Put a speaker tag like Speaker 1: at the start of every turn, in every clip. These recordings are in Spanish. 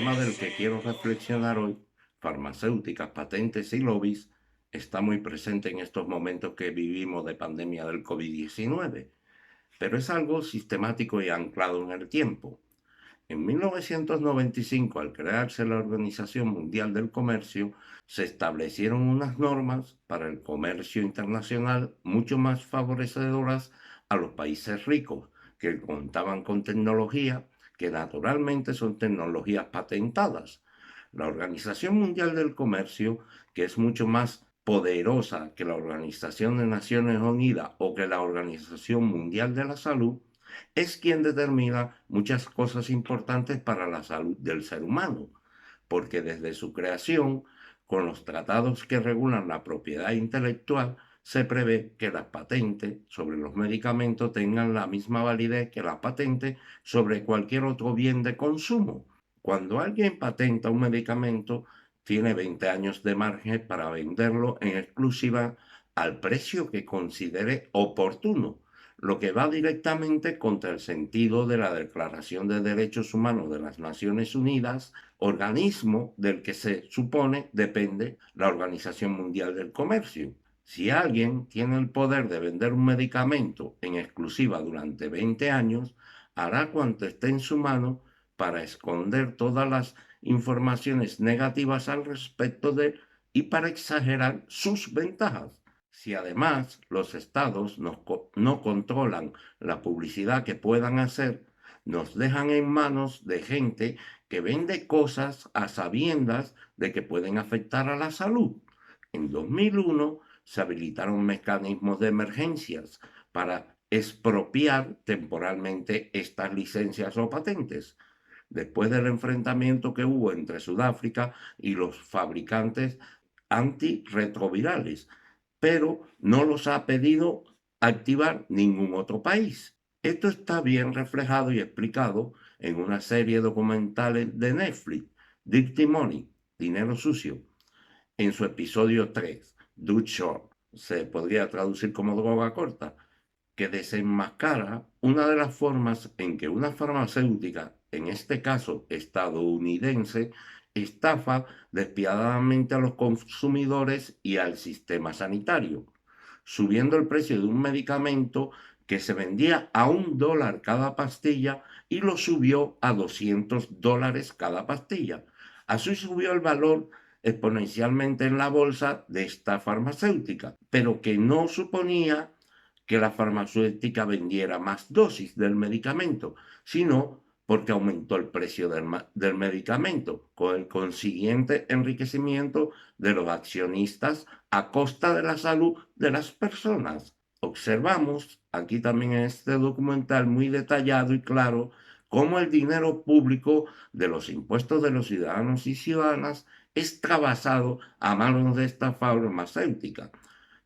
Speaker 1: tema del que quiero reflexionar hoy, farmacéuticas, patentes y lobbies, está muy presente en estos momentos que vivimos de pandemia del COVID-19, pero es algo sistemático y anclado en el tiempo. En 1995, al crearse la Organización Mundial del Comercio, se establecieron unas normas para el comercio internacional mucho más favorecedoras a los países ricos, que contaban con tecnología que naturalmente son tecnologías patentadas. La Organización Mundial del Comercio, que es mucho más poderosa que la Organización de Naciones Unidas o que la Organización Mundial de la Salud, es quien determina muchas cosas importantes para la salud del ser humano, porque desde su creación, con los tratados que regulan la propiedad intelectual, se prevé que las patentes sobre los medicamentos tengan la misma validez que las patentes sobre cualquier otro bien de consumo. Cuando alguien patenta un medicamento, tiene 20 años de margen para venderlo en exclusiva al precio que considere oportuno, lo que va directamente contra el sentido de la Declaración de Derechos Humanos de las Naciones Unidas, organismo del que se supone depende la Organización Mundial del Comercio. Si alguien tiene el poder de vender un medicamento en exclusiva durante 20 años, hará cuanto esté en su mano para esconder todas las informaciones negativas al respecto de él y para exagerar sus ventajas. Si además los estados no controlan la publicidad que puedan hacer, nos dejan en manos de gente que vende cosas a sabiendas de que pueden afectar a la salud. En 2001 se habilitaron mecanismos de emergencias para expropiar temporalmente estas licencias o patentes, después del enfrentamiento que hubo entre Sudáfrica y los fabricantes antirretrovirales, pero no los ha pedido activar ningún otro país. Esto está bien reflejado y explicado en una serie documental de Netflix, Dirty Money, Dinero Sucio, en su episodio 3, Too Short, se podría traducir como droga corta, que desenmascara una de las formas en que una farmacéutica, en este caso estadounidense, estafa despiadadamente a los consumidores y al sistema sanitario, subiendo el precio de un medicamento que se vendía a $1 cada pastilla y lo subió a $200 cada pastilla. Así subió el valor exponencialmente en la bolsa de esta farmacéutica, pero que no suponía que la farmacéutica vendiera más dosis del medicamento, sino porque aumentó el precio del medicamento, con el consiguiente enriquecimiento de los accionistas a costa de la salud de las personas. Observamos aquí también en este documental muy detallado y claro cómo el dinero público de los impuestos de los ciudadanos y ciudadanas está basado a manos de esta farmacéutica,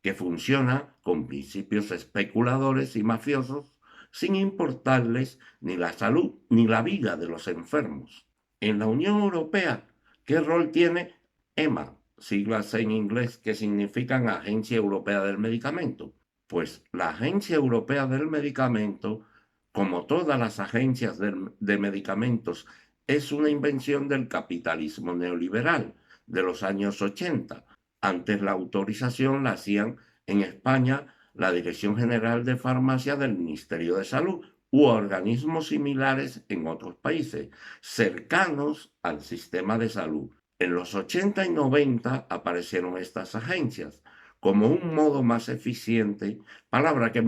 Speaker 1: que funciona con principios especuladores y mafiosos sin importarles ni la salud ni la vida de los enfermos. En la Unión Europea, ¿qué rol tiene EMA? Siglas en inglés que significan Agencia Europea del Medicamento. Pues la Agencia Europea del Medicamento, como todas las agencias de medicamentos, es una invención del capitalismo neoliberal de los años 80. Antes la autorización la hacían en España la Dirección General de Farmacia del Ministerio de Salud u organismos similares en otros países cercanos al sistema de salud. En los 80 y 90 aparecieron estas agencias como un modo más eficiente, palabra que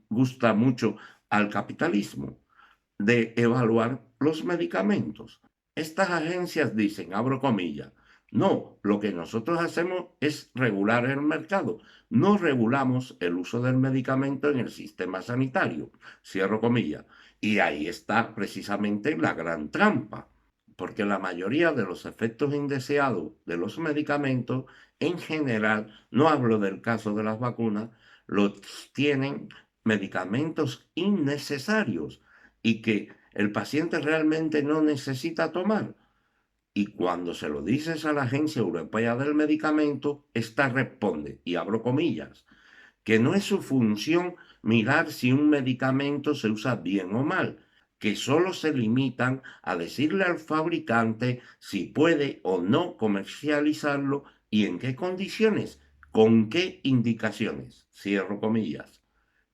Speaker 1: gusta mucho al capitalismo, de evaluar los medicamentos. Estas agencias dicen, abro comillas, no, lo que nosotros hacemos es regular el mercado, no regulamos el uso del medicamento en el sistema sanitario, cierro comillas. Y ahí está precisamente la gran trampa, porque la mayoría de los efectos indeseados de los medicamentos, en general, no hablo del caso de las vacunas, los tienen medicamentos innecesarios y que el paciente realmente no necesita tomar. Y cuando se lo dices a la Agencia Europea del Medicamento, esta responde, y abro comillas, que no es su función mirar si un medicamento se usa bien o mal. que solo se limitan a decirle al fabricante si puede o no comercializarlo y en qué condiciones, con qué indicaciones. Cierro comillas.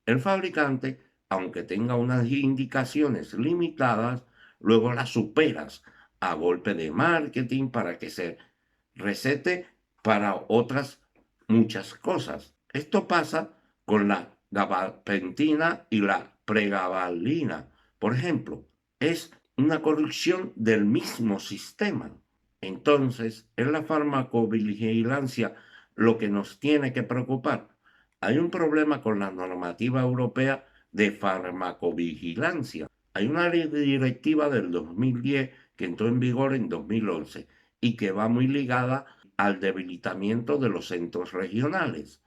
Speaker 1: El fabricante, aunque tenga unas indicaciones limitadas, luego las superas a golpe de marketing para que se recete para otras muchas cosas. Esto pasa con la gabapentina y la pregabalina. Por ejemplo, es una corrupción del mismo sistema. Entonces, en la farmacovigilancia lo que nos tiene que preocupar. Hay un problema con la normativa europea de farmacovigilancia. Hay una directiva del 2010 que entró en vigor en 2011 y que va muy ligada al debilitamiento de los centros regionales.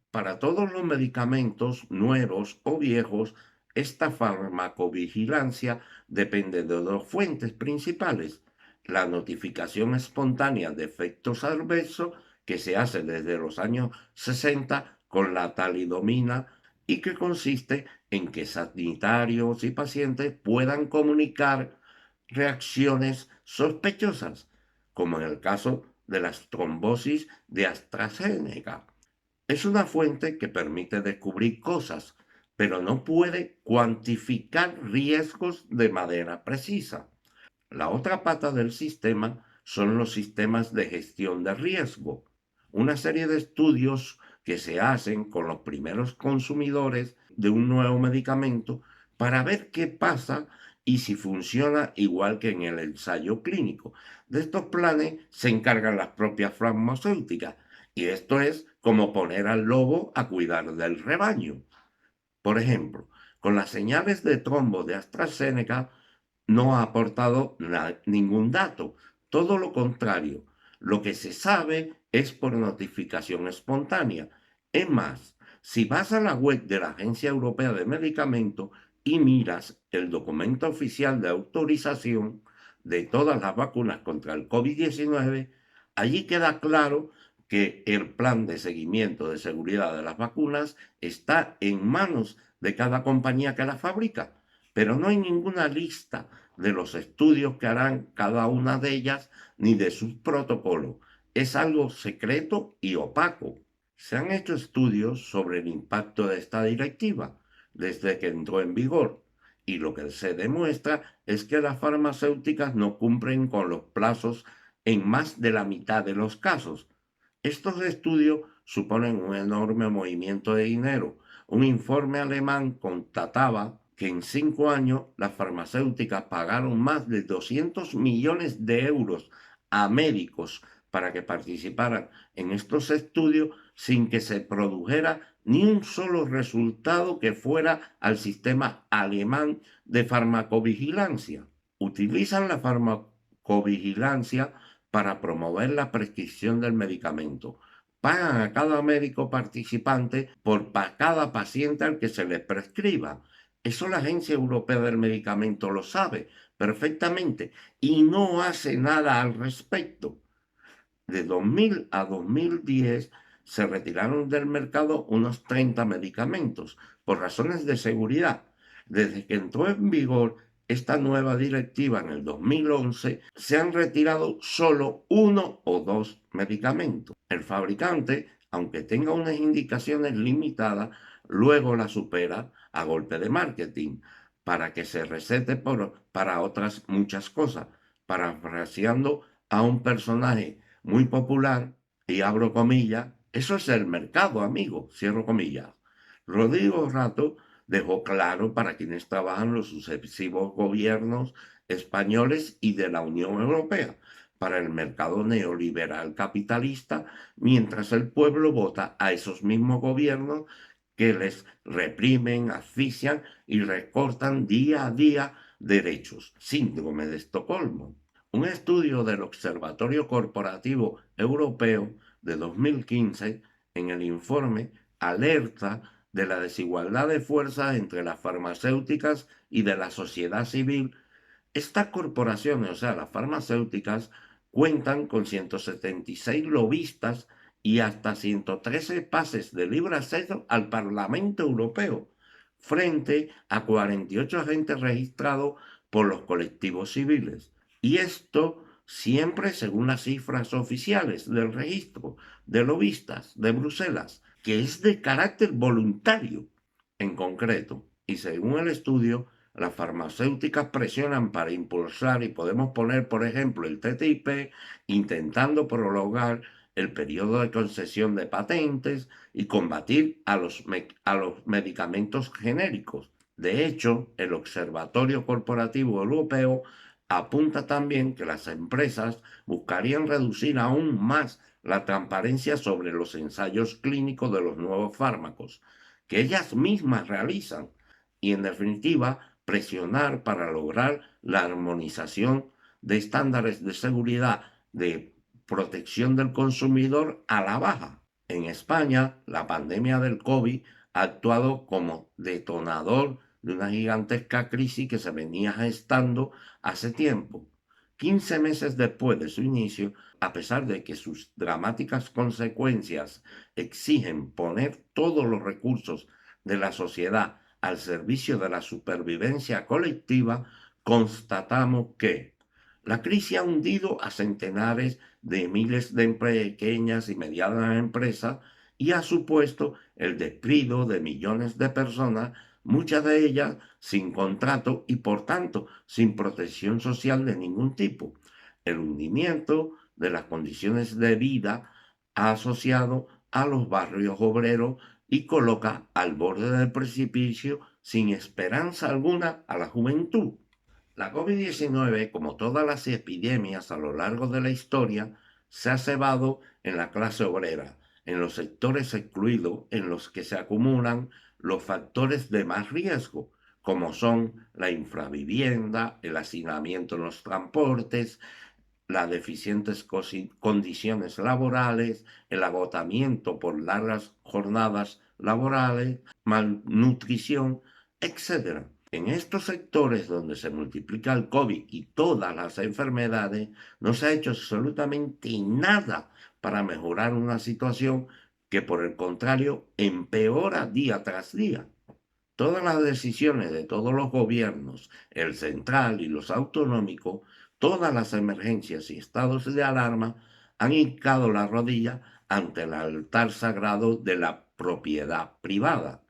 Speaker 1: Para todos los medicamentos nuevos o viejos, esta farmacovigilancia depende de dos fuentes principales: la notificación espontánea de efectos adversos, que se hace desde los años 60 con la talidomina y que consiste en que sanitarios y pacientes puedan comunicar reacciones sospechosas, como en el caso de las trombosis de AstraZeneca. Es una fuente que permite descubrir cosas, pero no puede cuantificar riesgos de manera precisa. La otra pata del sistema son los sistemas de gestión de riesgo, una serie de estudios que se hacen con los primeros consumidores de un nuevo medicamento para ver qué pasa y si funciona igual que en el ensayo clínico. De estos planes se encargan las propias farmacéuticas, y esto es como poner al lobo a cuidar del rebaño. Por ejemplo, con las señales de trombo de AstraZeneca no ha aportado ningún dato. Todo lo contrario, lo que se sabe es por notificación espontánea. Es más, si vas a la web de la Agencia Europea de Medicamentos y miras el documento oficial de autorización de todas las vacunas contra el COVID-19, allí queda claro que el plan de seguimiento de seguridad de las vacunas está en manos de cada compañía que las fabrica, pero no hay ninguna lista de los estudios que harán cada una de ellas ni de sus protocolos. Es algo secreto y opaco. Se han hecho estudios sobre el impacto de esta directiva desde que entró en vigor, y lo que se demuestra es que las farmacéuticas no cumplen con los plazos en más de la mitad de los casos. Estos estudios suponen un enorme movimiento de dinero. Un informe alemán constataba que en 5 años las farmacéuticas pagaron más de 200 millones de euros a médicos para que participaran en estos estudios sin que se produjera ni un solo resultado que fuera al sistema alemán de farmacovigilancia. Utilizan la farmacovigilancia para promover la prescripción del medicamento. Pagan a cada médico participante por cada paciente al que se le prescriba. Eso la Agencia Europea del Medicamento lo sabe perfectamente y no hace nada al respecto. De 2000 a 2010 se retiraron del mercado unos 30 medicamentos por razones de seguridad. Desde que entró en vigor esta nueva directiva en el 2011, se han retirado solo 1 o 2 medicamentos. El fabricante, aunque tenga unas indicaciones limitadas, luego la supera a golpe de marketing para que se recete para otras muchas cosas, parafraseando a un personaje muy popular, y abro comillas: eso es el mercado, amigo, cierro comillas. Rodrigo Rato dejó claro para quienes trabajan los sucesivos gobiernos españoles y de la Unión Europea, para el mercado neoliberal capitalista, mientras el pueblo vota a esos mismos gobiernos que les reprimen, asfixian y recortan día a día derechos. Síndrome de Estocolmo. Un estudio del Observatorio Corporativo Europeo de 2015, en el informe, alerta de la desigualdad de fuerzas entre las farmacéuticas y de la sociedad civil. Estas corporaciones, o sea, las farmacéuticas, cuentan con 176 lobistas y hasta 113 pases de libre acceso al Parlamento Europeo. frente a 48 agentes registrados por los colectivos civiles. Y esto siempre según las cifras oficiales del registro de lobistas de Bruselas, que es de carácter voluntario en concreto. Y según el estudio, las farmacéuticas presionan para impulsar, y podemos poner, por ejemplo, el TTIP, intentando prolongar el periodo de concesión de patentes y combatir a los medicamentos genéricos. De hecho, el Observatorio Corporativo Europeo apunta también que las empresas buscarían reducir aún más la transparencia sobre los ensayos clínicos de los nuevos fármacos, que ellas mismas realizan, y en definitiva presionar para lograr la armonización de estándares de seguridad de protección del consumidor a la baja. En España, la pandemia del COVID ha actuado como detonador de una gigantesca crisis que se venía gestando hace tiempo. 15 meses después de su inicio, a pesar de que sus dramáticas consecuencias exigen poner todos los recursos de la sociedad al servicio de la supervivencia colectiva, constatamos que la crisis ha hundido a centenares de miles de pequeñas y medianas empresas y ha supuesto el despido de millones de personas, muchas de ellas sin contrato y por tanto sin protección social de ningún tipo. El hundimiento de las condiciones de vida ha asociado a los barrios obreros y coloca al borde del precipicio sin esperanza alguna a la juventud. La COVID-19, como todas las epidemias a lo largo de la historia, se ha cebado en la clase obrera, en los sectores excluidos en los que se acumulan los factores de más riesgo, como son la infravivienda, el hacinamiento en los transportes, las deficientes condiciones laborales, el agotamiento por largas jornadas laborales, malnutrición, etc. En estos sectores donde se multiplica el COVID y todas las enfermedades, no se ha hecho absolutamente nada para mejorar una situación que, por el contrario, empeora día tras día. Todas las decisiones de todos los gobiernos, el central y los autonómicos, todas las emergencias y estados de alarma han hincado la rodilla ante el altar sagrado de la propiedad privada,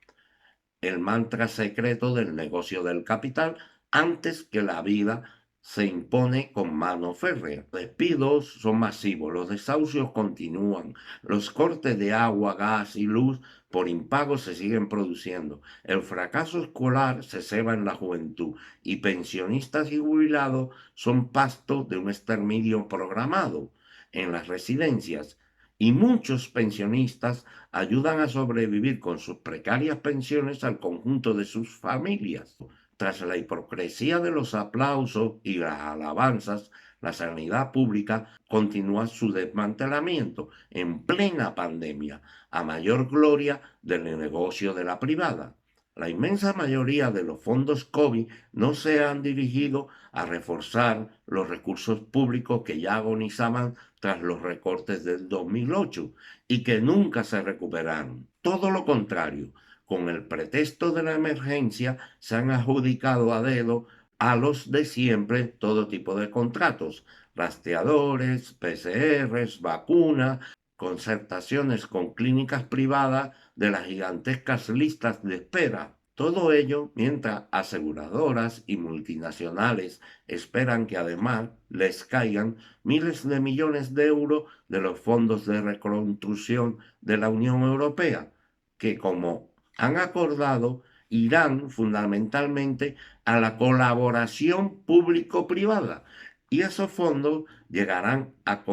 Speaker 1: el mantra secreto del negocio del capital, antes que la vida se impone con mano férrea. Los despidos son masivos, los desahucios continúan, los cortes de agua, gas y luz por impago se siguen produciendo, el fracaso escolar se ceba en la juventud y pensionistas y jubilados son pasto de un exterminio programado en las residencias, y muchos pensionistas ayudan a sobrevivir con sus precarias pensiones al conjunto de sus familias. Tras la hipocresía de los aplausos y las alabanzas, la sanidad pública continúa su desmantelamiento en plena pandemia, a mayor gloria del negocio de la privada. La inmensa mayoría de los fondos COVID no se han dirigido a reforzar los recursos públicos que ya agonizaban tras los recortes del 2008 y que nunca se recuperaron. Todo lo contrario, con el pretexto de la emergencia se han adjudicado a dedo a los de siempre todo tipo de contratos, rastreadores, PCRs, vacunas, concertaciones con clínicas privadas de las gigantescas listas de espera. Todo ello mientras aseguradoras y multinacionales esperan que además les caigan miles de millones de euros de los fondos de reconstrucción de la Unión Europea, que como han acordado irán fundamentalmente a la colaboración público-privada y esos fondos llegarán a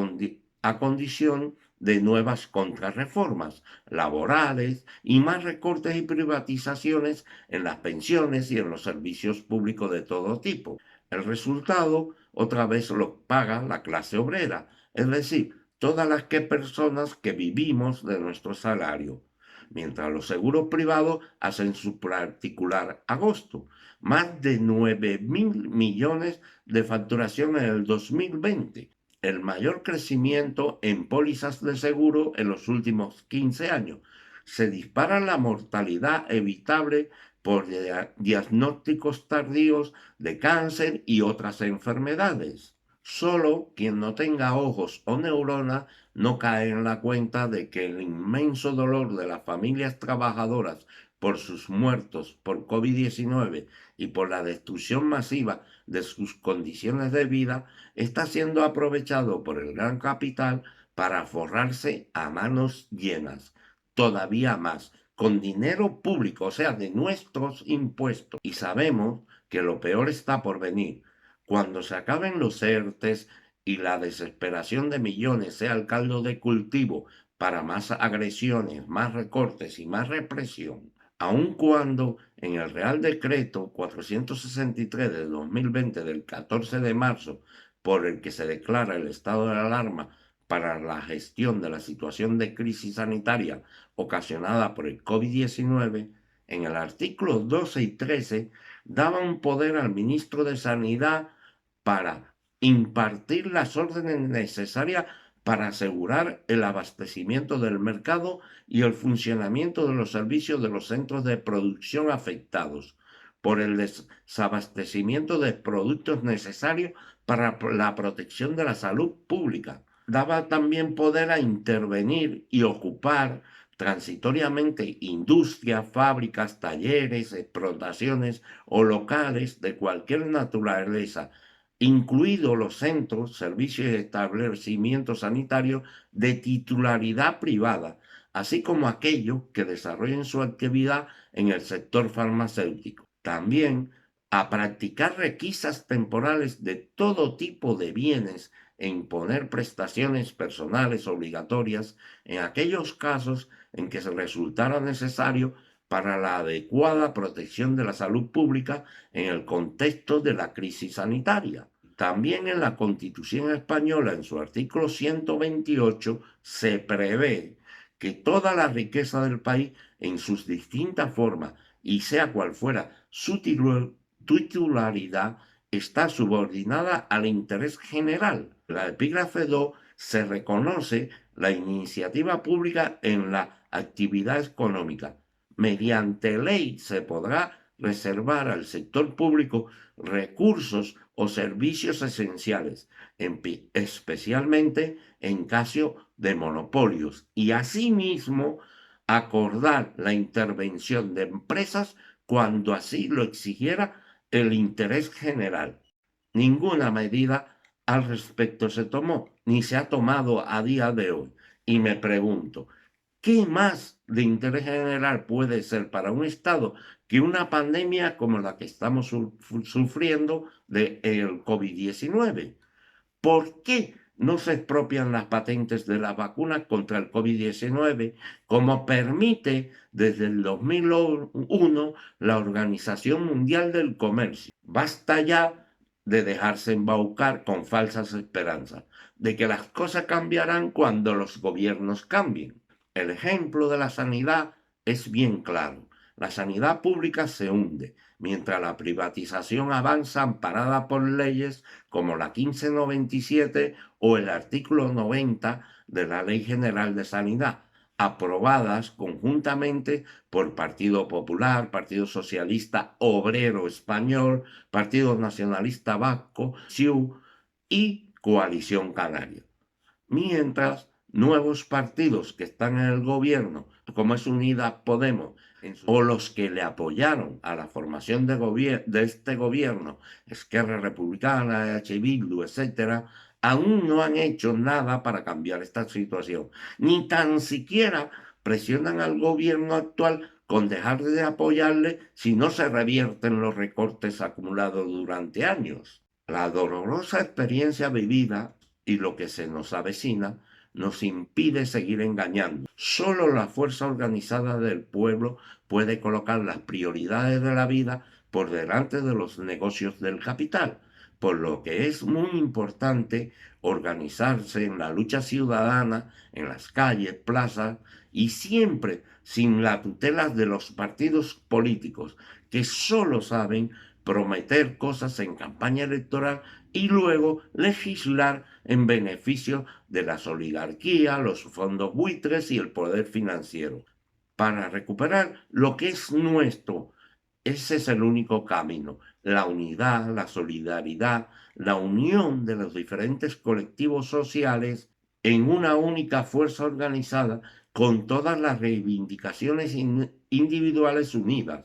Speaker 1: condición de nuevas contrarreformas laborales y más recortes y privatizaciones en las pensiones y en los servicios públicos de todo tipo. El resultado otra vez lo paga la clase obrera, es decir, todas las personas que vivimos de nuestro salario, mientras los seguros privados hacen su particular agosto. Más de 9.000 millones de facturación en el 2020, el mayor crecimiento en pólizas de seguro en los últimos 15 años. Se dispara la mortalidad evitable por diagnósticos tardíos de cáncer y otras enfermedades. Solo quien no tenga ojos o neuronas no cae en la cuenta de que el inmenso dolor de las familias trabajadoras por sus muertos por COVID-19 y por la destrucción masiva de sus condiciones de vida está siendo aprovechado por el gran capital para forrarse a manos llenas, todavía más, con dinero público, o sea, de nuestros impuestos. Y sabemos que lo peor está por venir. Cuando se acaben los ERTES y la desesperación de millones sea el caldo de cultivo para más agresiones, más recortes y más represión, aun cuando en el Real Decreto 463 de 2020 del 14 de marzo, por el que se declara el estado de alarma para la gestión de la situación de crisis sanitaria ocasionada por el COVID-19, en el artículo 12 y 13 daban poder al ministro de Sanidad para impartir las órdenes necesarias para asegurar el abastecimiento del mercado y el funcionamiento de los servicios de los centros de producción afectados por el desabastecimiento de productos necesarios para la protección de la salud pública. Daba también poder a intervenir y ocupar transitoriamente industrias, fábricas, talleres, explotaciones o locales de cualquier naturaleza, incluidos los centros, servicios y establecimientos sanitarios de titularidad privada, así como aquellos que desarrollen su actividad en el sector farmacéutico. También a practicar requisas temporales de todo tipo de bienes e imponer prestaciones personales obligatorias en aquellos casos en que se resultara necesario para la adecuada protección de la salud pública en el contexto de la crisis sanitaria. También en la Constitución española, en su artículo 128, se prevé que toda la riqueza del país, en sus distintas formas, y sea cual fuera su titularidad, está subordinada al interés general. La epígrafe 2 se reconoce la iniciativa pública en la actividad económica. Mediante ley se podrá reservar al sector público recursos o servicios esenciales, especialmente en caso de monopolios, y asimismo acordar la intervención de empresas cuando así lo exigiera el interés general. Ninguna medida al respecto se tomó, ni se ha tomado a día de hoy. Y me pregunto, ¿qué más de interés general puede ser para un Estado que una pandemia como la que estamos sufriendo del COVID-19? ¿Por qué no se expropian las patentes de las vacunas contra el COVID-19, como permite desde el 2001 la Organización Mundial del Comercio? Basta ya de dejarse embaucar con falsas esperanzas, de que las cosas cambiarán cuando los gobiernos cambien. El ejemplo de la sanidad es bien claro. La sanidad pública se hunde, mientras la privatización avanza amparada por leyes como la 1597 o el artículo 90 de la Ley General de Sanidad, aprobadas conjuntamente por Partido Popular, Partido Socialista Obrero Español, Partido Nacionalista Vasco, CiU y Coalición Canaria. Mientras nuevos partidos que están en el gobierno, como es Unidas Podemos, o los que le apoyaron a la formación de este gobierno, Esquerra Republicana, EH Bildu, etc., aún no han hecho nada para cambiar esta situación, ni tan siquiera presionan al gobierno actual con dejar de apoyarle si no se revierten los recortes acumulados durante años. La dolorosa experiencia vivida y lo que se nos avecina nos impide seguir engañando. Solo la fuerza organizada del pueblo puede colocar las prioridades de la vida por delante de los negocios del capital, por lo que es muy importante organizarse en la lucha ciudadana, en las calles, plazas, y siempre sin la tutela de los partidos políticos, que solo saben prometer cosas en campaña electoral y luego legislar en beneficio de las oligarquías, los fondos buitres y el poder financiero. Para recuperar lo que es nuestro ese es el único camino. La unidad, la solidaridad, la unión de los diferentes colectivos sociales en una única fuerza organizada con todas las reivindicaciones individuales unidas,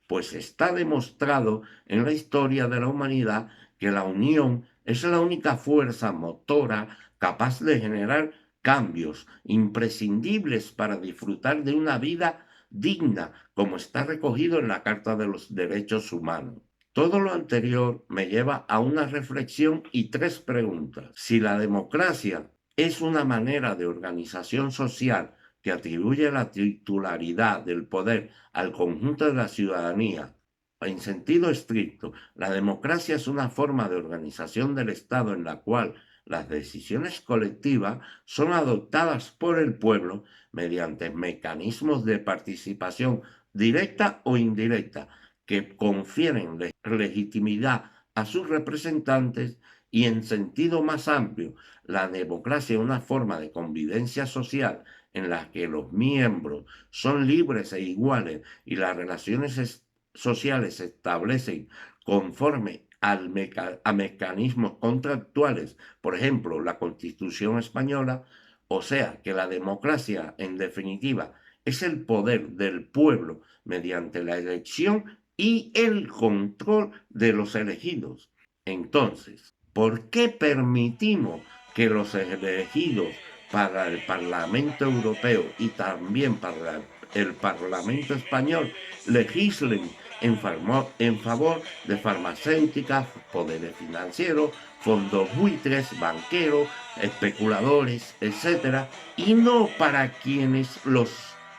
Speaker 1: pues está demostrado en la historia de la humanidad que la unión es la única fuerza motora capaz de generar cambios imprescindibles para disfrutar de una vida digna, como está recogido en la Carta de los Derechos Humanos. Todo lo anterior me lleva a una reflexión y tres preguntas. Si la democracia es una manera de organización social que atribuye la titularidad del poder al conjunto de la ciudadanía, en sentido estricto, la democracia es una forma de organización del Estado en la cual las decisiones colectivas son adoptadas por el pueblo mediante mecanismos de participación directa o indirecta que confieren legitimidad a sus representantes y en sentido más amplio, la democracia es una forma de convivencia social en la que los miembros son libres e iguales y las relaciones sociales se establecen conforme a mecanismos contractuales, por ejemplo, la Constitución española, o sea que la democracia, en definitiva, es el poder del pueblo mediante la elección y el control de los elegidos. Entonces, ¿por qué permitimos que los elegidos para el Parlamento Europeo y también para el Parlamento Español legislen en favor de farmacéuticas, poderes financieros, fondos buitres, banqueros, especuladores, etcétera, y no para quienes los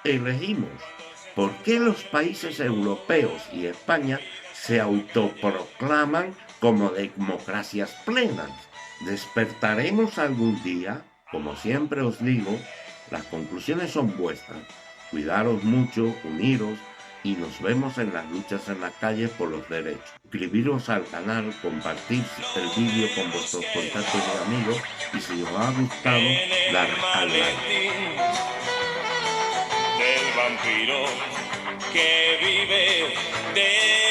Speaker 1: elegimos? ¿Por qué los países europeos y España se autoproclaman como democracias plenas? ¿Despertaremos algún día? Como siempre os digo, las conclusiones son vuestras. Cuidaros mucho, uniros y nos vemos en las luchas en la calle por los derechos. Suscribiros al canal, compartir el vídeo con vuestros contactos y amigos y si os ha gustado, dar al like.
Speaker 2: Del vampiro que vive de